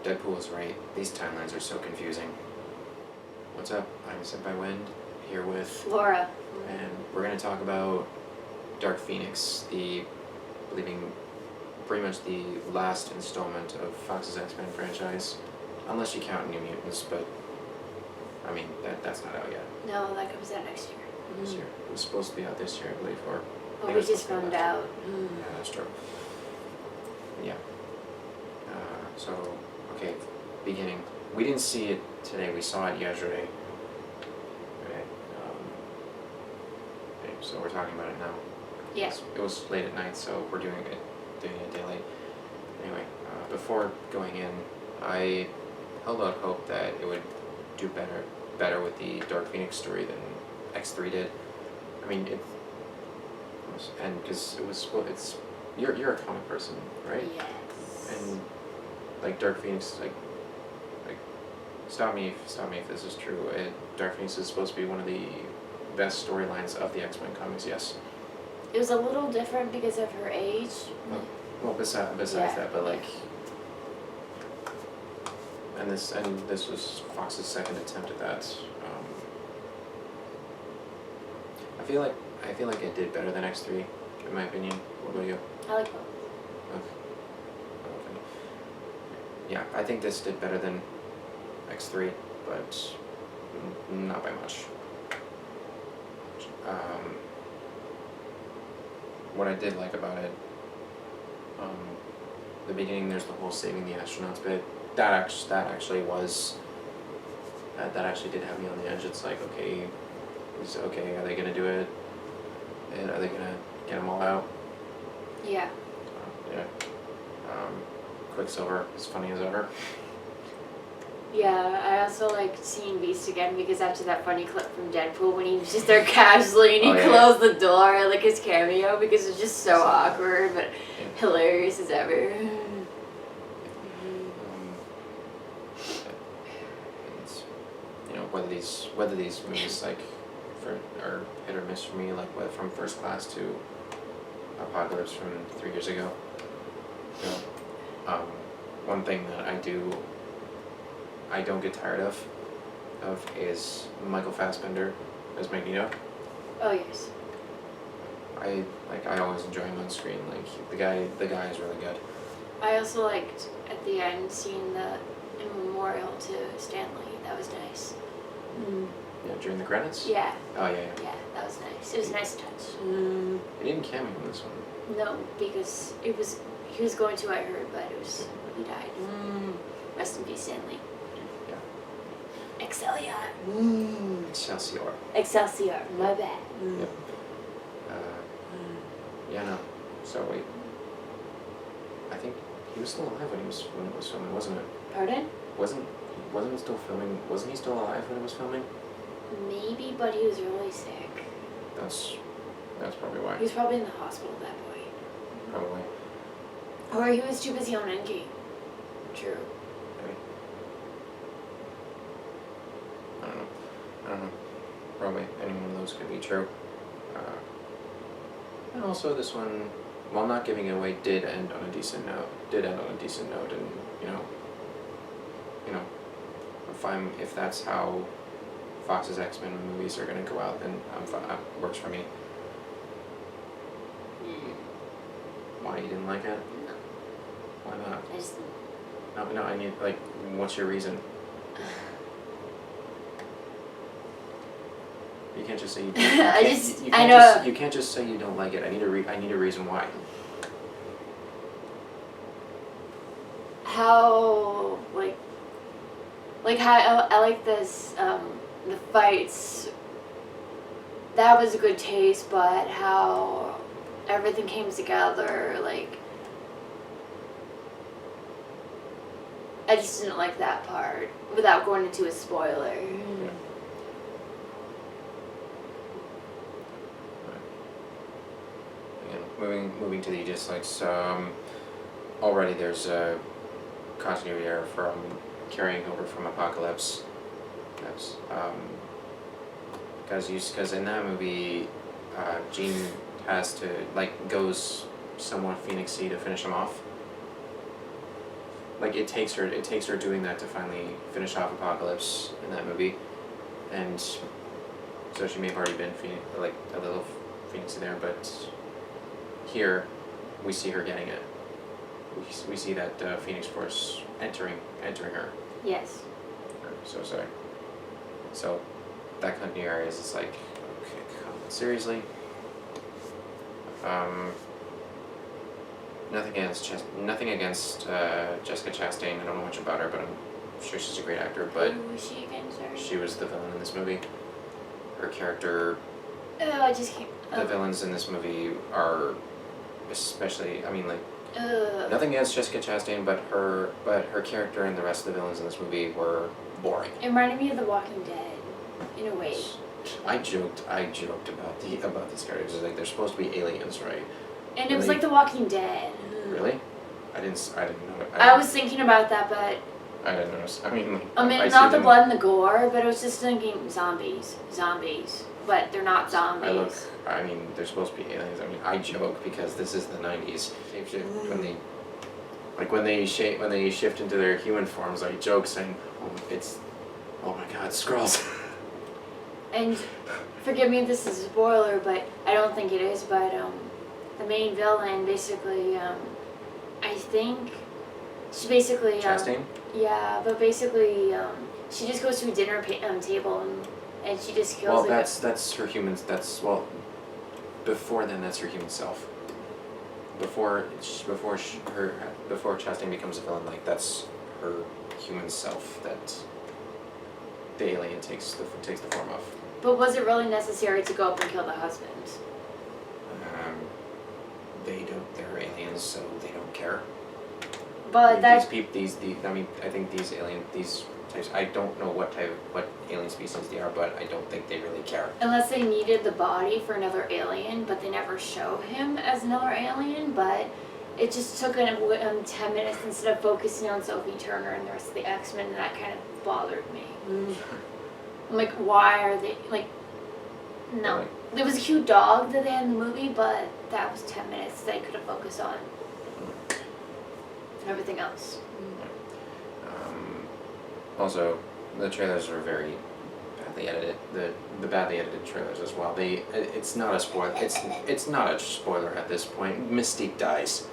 Deadpool is right. These timelines are so confusing. What's up? I'm Senpai Wind, here with Laura. and we're gonna talk about Dark Phoenix, believing pretty much the last installment of Fox's X-Men franchise, unless you count New Mutants, but I mean that's not out yet. No, that comes out next year. This year. It was supposed to be out this year, I believe, or Oh, it we was just supposed to be found last out. year. Yeah, that's true. Yeah. So, okay, beginning. We didn't see it today. We saw it yesterday. Okay. Okay, so we're talking about it now. Yeah. It was late at night, so we're doing it a day late. Anyway, before going in, I held out hope that it would do better with the Dark Phoenix story than X3 did. I mean, and because it's you're a comic person, right? Yes. And like Dark Phoenix, like stop me if this is true. Dark Phoenix is supposed to be one of the best storylines of the X-Men comics. Yes. It was a little different because of her age. Well, besides Yeah. that, but like, and this was Fox's second attempt at that. I feel like it did better than X3, in my opinion. What about you? I like both. Okay. Yeah, I think this did better than X3, but not by much. What I did like about it, the beginning, there's the whole saving the astronauts bit. That actually did have me on the edge. It's like, okay, are they gonna do it? And are they gonna get them all out? Yeah. Yeah. Quicksilver, as funny as ever. Yeah, I also liked seeing Beast again because after that funny clip from Deadpool when he was just there casually and he closed the door, like his cameo, because it's just so awkward but hilarious as ever. It's, whether these movies are hit or miss for me, like from First Class to Apocalypse from 3 years ago. You know, one thing that I don't get tired of is Michael Fassbender as Magneto. Oh yes. I always enjoy him on screen. Like the guy is really good. I also liked at the end seeing the memorial to Stanley. That was nice. Yeah, during the credits. Yeah. Oh yeah. Yeah, that was nice. It was a nice touch. He didn't cameo in this one. No, because he was going to, I heard, but he died. Rest in peace, Stanley. Yeah. Excelsior. Excelsior. Excelsior. My bad. Yep. Yeah, no. So wait. I think he was still alive when it was filming, wasn't it? Pardon? Wasn't he still filming? Wasn't he still alive when it was filming? Maybe, but he was really sick. That's probably why. He was probably in the hospital at that point. Probably. Or he was too busy on Endgame. True. Maybe. I don't know. Probably any one of those could be true. And also this one, while not giving it away, did end on a decent note, and if that's how Fox's X-Men movies are gonna go out, then works for me. Why, you didn't like it? No. Why not? I just... No, I need, like, what's your reason? You can't just say you don't. You can't just say you don't like it. I need a reason why. How, like how I like this, the fights, that was a good taste, but how everything came together, like, I just didn't like that part, without going into a spoiler. Yeah. Again, moving to the dislikes, already there's a continuity error from carrying over from Apocalypse. That's because in that movie, Jean has to goes somewhat Phoenix-y to finish him off. like it takes her doing that to finally finish off Apocalypse in that movie, and so she may have already been like a little Phoenix in there, but here we see her getting it. We see that Phoenix Force entering her. Yes. So sorry. So that continuity area is like, okay, come on, seriously. Nothing against Jessica Chastain. I don't know much about her, but I'm sure she's a great actor. But who was she again? Sorry. she was the villain in this movie. Her character. Oh, I just can't. The villains in this movie are, especially. I mean, like. Ugh. Nothing against Jessica Chastain, but her character and the rest of the villains in this movie were boring. It reminded me of The Walking Dead, in a way. I joked about these characters. Like they're supposed to be aliens, right? And it was like The Walking Dead. Really? I didn't know it. I was thinking about that, but I didn't notice. I mean, not the blood and the gore, but I was just thinking zombies, but they're not zombies. I mean, they're supposed to be aliens. I mean, I joke because this is the '90s. Shapeshift when they shift into their human forms. I joke saying, "Oh my God, Skrulls." And forgive me if this is a spoiler, but I don't think it is. But the main villain basically, I think she basically. Chastain? Yeah, but basically, she just goes to a dinner table and she just kills. Well, that's her human. Before then, that's her human self. Before Chastain becomes a villain, like that's her human self that the alien takes the form of. But was it really necessary to go up and kill the husband? They don't. They're aliens, so they don't care. But I think these types. I don't know what alien species they are, but I don't think they really care. Unless they needed the body for another alien, but they never show him as another alien. But it just took 10 minutes instead of focusing on Sophie Turner and the rest of the X-Men, and that kind of bothered me. I'm like, why are they like? No, Right. There was a cute dog that they had in the movie, but that was 10 minutes they could have focused on everything else. Also, the trailers are very badly edited. The badly edited trailers as well. It's not a spoiler. It's not a spoiler at this point. Mystique dies.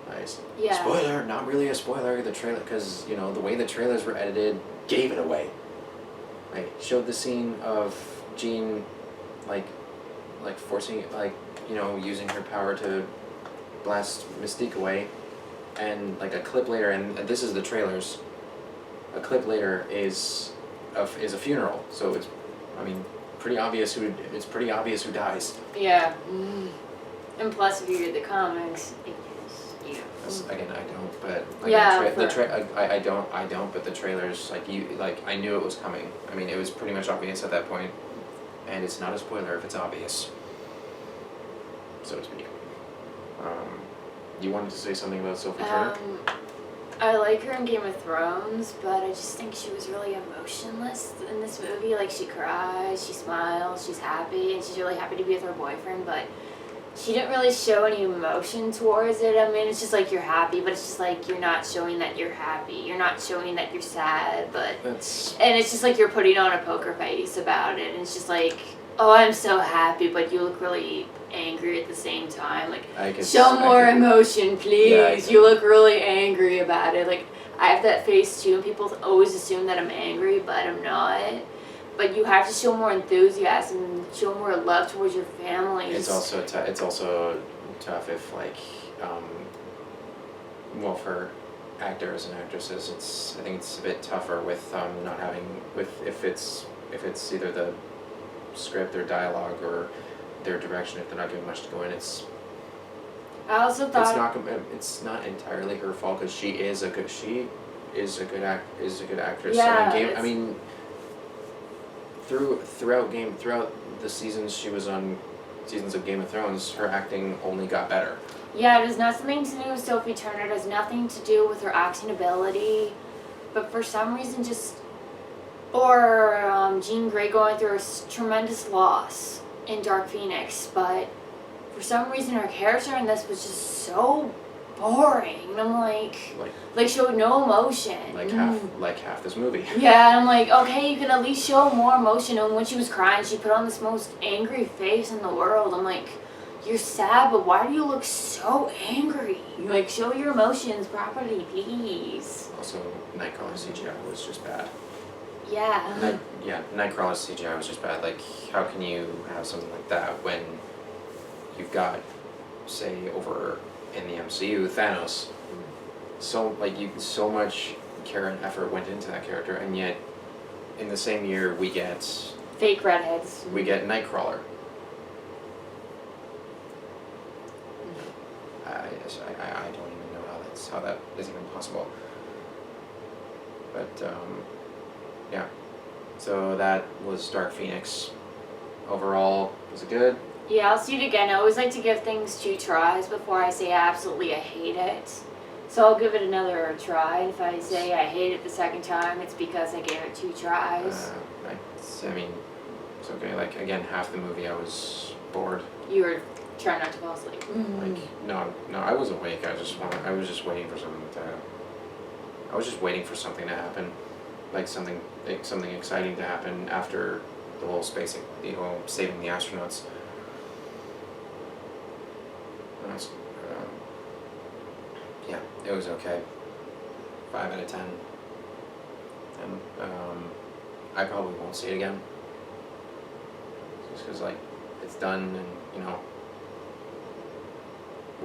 Nice. Yeah. Spoiler, not really a spoiler. The trailer, because the way the trailers were edited gave it away. Like showed the scene of Jean, like forcing using her power to blast Mystique away, and like a clip later, and this is the trailers. A clip later is a funeral, so it's pretty obvious who dies. Yeah. And plus, if you read the comics, Again, I don't, but I don't, but the trailers, I knew it was coming. I mean, it was pretty much obvious at that point, and it's not a spoiler if it's obvious, so to speak. You wanted to say something about Sophie Turner? I like her in Game of Thrones, but I just think she was really emotionless in this movie. Like, she cries, she smiles, she's happy, and she's really happy to be with her boyfriend, but she didn't really show any emotion towards it. I mean, it's just like you're happy, but it's just like you're not showing that you're happy. You're not showing that you're sad, and it's just like you're putting on a poker face about it, and it's just like, oh, I'm so happy, but you look really angry at the same time. Like, show more emotion, please. Yeah, you look really angry about it. Like, I have that face too, and people always assume that I'm angry, but I'm not. But you have to show more enthusiasm, show more love towards your family. It's also tough if for actors and actresses, I think it's a bit tougher with not having if it's either the script or dialogue or their direction, if they're not giving much to go in. I also thought it's not entirely her fault because she is a good actress. Yeah, throughout the seasons she was on seasons of Game of Thrones, her acting only got better. Yeah, it has nothing to do with Sophie Turner. It has nothing to do with her acting ability, but for some reason, Jean Grey going through a tremendous loss in Dark Phoenix, but for some reason her character in this was just so boring. And I'm like like showed no emotion. like half this movie. Yeah, and I'm like, okay, you can at least show more emotion. And when she was crying, she put on this most angry face in the world. I'm like, you're sad, but why do you look so angry? Like, show your emotions properly, please. Also, Nightcrawler CGI was just bad. Yeah. Nightcrawler CGI was just bad. Like, how can you have something like that when you've got, say, over in the MCU, Thanos? So much care and effort went into that character, and yet, in the same year, we get Fake redheads. Nightcrawler. I don't even know how that is even possible. But yeah, so that was Dark Phoenix. Overall, was it good? Yeah, I'll see it again. I always like to give things 2 tries before I say absolutely I hate it. So I'll give it another try. If I say I hate it the second time, it's because I gave it 2 tries. I mean, it's okay. Like, again, half the movie I was bored. You were trying not to fall asleep. Like, no, I was awake. I was just waiting for something to. I was just waiting for something to happen, like something exciting to happen after the whole saving the astronauts. Yeah, it was okay. 5 out of 10. And I probably won't see it again. Just because, like, it's done, and it'll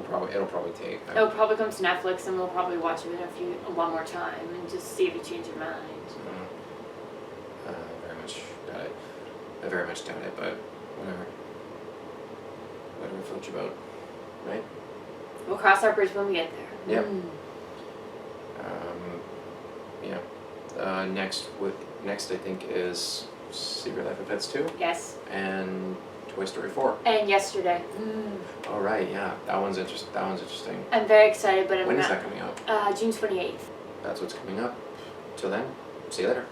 probably take. It'll probably come to Netflix, and we'll probably watch it one more time and just see if you change your mind. Very much doubt it. I very much doubt it, but whatever. Whatever floats your boat, right? We'll cross our bridge when we get there. Yep. Yeah. Next I think is Secret Life of Pets 2. Yes. And Toy Story 4. And yesterday. Oh right, yeah. That one's interesting. I'm very excited, but I'm When not. is that coming out? June 28th. That's what's coming up. Till then, see you later.